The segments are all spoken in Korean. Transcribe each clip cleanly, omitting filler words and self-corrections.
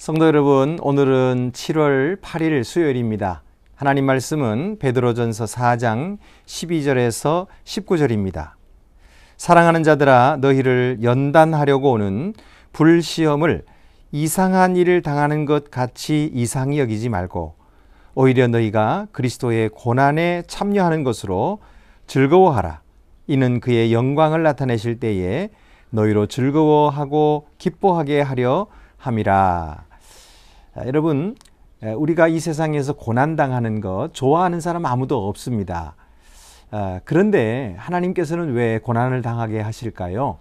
성도 여러분, 오늘은 7월 8일 수요일입니다. 하나님 말씀은 베드로전서 4장 12절에서 19절입니다. 사랑하는 자들아, 너희를 연단하려고 오는 불시험을 이상한 일을 당하는 것 같이 이상히 여기지 말고 오히려 너희가 그리스도의 고난에 참여하는 것으로 즐거워하라. 이는 그의 영광을 나타내실 때에 너희로 즐거워하고 기뻐하게 하려 함이라. 여러분, 우리가 이 세상에서 고난당하는 것 좋아하는 사람 아무도 없습니다. 그런데 하나님께서는 왜 고난을 당하게 하실까요?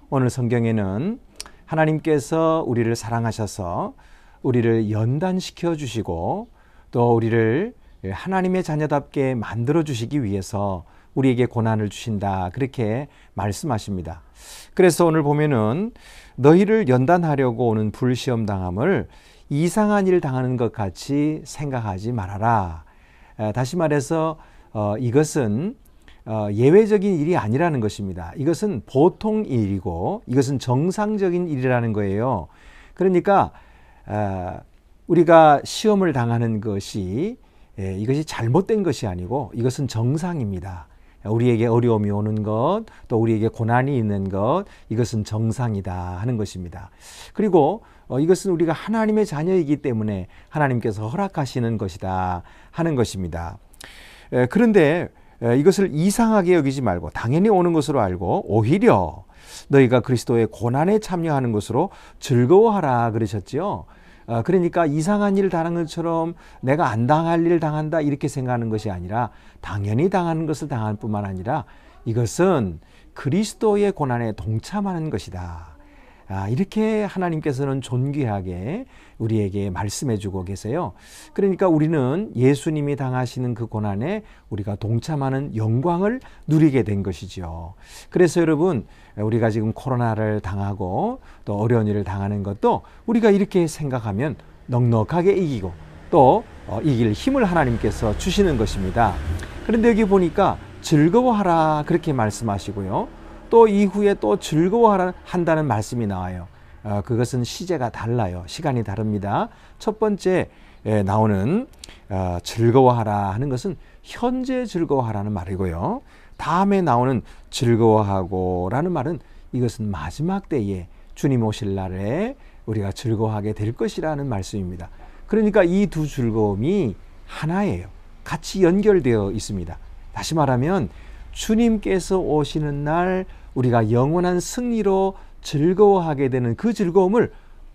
오늘 성경에는 하나님께서 우리를 사랑하셔서 우리를 연단시켜 주시고 또 우리를 하나님의 자녀답게 만들어 주시기 위해서 우리에게 고난을 주신다, 그렇게 말씀하십니다. 그래서 오늘 보면은 너희를 연단하려고 오는 불시험 당함을 이상한 일 당하는 것 같이 생각하지 말아라. 다시 말해서 이것은 예외적인 일이 아니라는 것입니다. 이것은 보통 일이고 이것은 정상적인 일이라는 거예요. 그러니까 우리가 시험을 당하는 것이 이것이 잘못된 것이 아니고 이것은 정상입니다. 우리에게 어려움이 오는 것, 또 우리에게 고난이 있는 것, 이것은 정상이다 하는 것입니다. 그리고 이것은 우리가 하나님의 자녀이기 때문에 하나님께서 허락하시는 것이다 하는 것입니다. 그런데 이것을 이상하게 여기지 말고 당연히 오는 것으로 알고 오히려 너희가 그리스도의 고난에 참여하는 것으로 즐거워하라 그러셨죠. 그러니까 이상한 일을 당하는 것처럼 내가 안 당할 일을 당한다 이렇게 생각하는 것이 아니라 당연히 당하는 것을 당할 뿐만 아니라 이것은 그리스도의 고난에 동참하는 것이다. 이렇게 하나님께서는 존귀하게 우리에게 말씀해 주고 계세요. 그러니까 우리는 예수님이 당하시는 그 고난에 우리가 동참하는 영광을 누리게 된 것이죠. 그래서 여러분, 우리가 지금 코로나를 당하고 또 어려운 일을 당하는 것도 우리가 이렇게 생각하면 넉넉하게 이기고 또 이길 힘을 하나님께서 주시는 것입니다. 그런데 여기 보니까 즐거워하라 그렇게 말씀하시고요. 또 이후에 또 즐거워한다는 말씀이 나와요. 그것은 시제가 달라요. 시간이 다릅니다. 첫 번째 나오는 즐거워하라 하는 것은 현재 즐거워하라는 말이고요. 다음에 나오는 즐거워하고 라는 말은 이것은 마지막 때에 주님 오실 날에 우리가 즐거워하게 될 것이라는 말씀입니다. 그러니까 이 두 즐거움이 하나예요. 같이 연결되어 있습니다. 다시 말하면 주님께서 오시는 날 우리가 영원한 승리로 즐거워하게 되는 그 즐거움을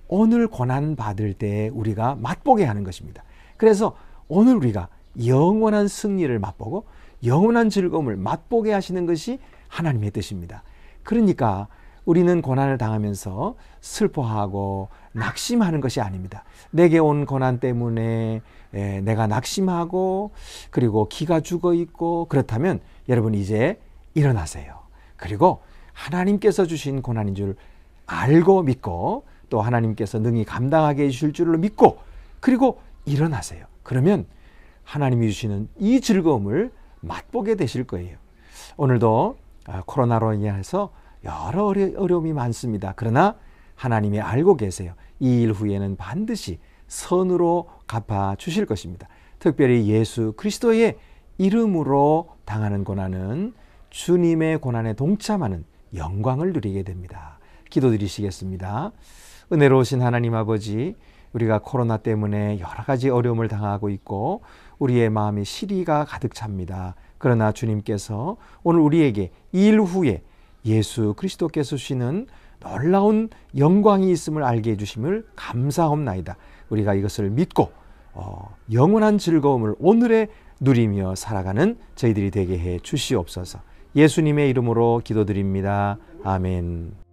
오늘 고난 받을 때 우리가 맛보게 하는 것입니다. 그래서 오늘 우리가 영원한 승리를 맛보고 영원한 즐거움을 맛보게 하시는 것이 하나님의 뜻입니다. 그러니까 우리는 고난을 당하면서 슬퍼하고 낙심하는 것이 아닙니다. 내게 온 고난 때문에 내가 낙심하고 그리고 기가 죽어 있고 그렇다면 여러분 이제 일어나세요. 그리고 하나님께서 주신 고난인 줄 알고 믿고 또 하나님께서 능히 감당하게 해주실 줄을 믿고 그리고 일어나세요. 그러면 하나님이 주시는 이 즐거움을 맛보게 되실 거예요. 오늘도 코로나로 인해서 여러 어려움이 많습니다. 그러나 하나님이 알고 계세요. 이 일 후에는 반드시 선으로 갚아 주실 것입니다. 특별히 예수 그리스도의 이름으로 당하는 고난은 주님의 고난에 동참하는 영광을 누리게 됩니다. 기도드리시겠습니다. 은혜로우신 하나님 아버지, 우리가 코로나 때문에 여러 가지 어려움을 당하고 있고 우리의 마음에 시리가 가득 찹니다. 그러나 주님께서 오늘 우리에게 이 일 후에 예수 그리스도께서 주시는 놀라운 영광이 있음을 알게 해주심을 감사합나이다. 우리가 이것을 믿고 영원한 즐거움을 오늘에 누리며 살아가는 저희들이 되게 해 주시옵소서. 예수님의 이름으로 기도드립니다. 아멘.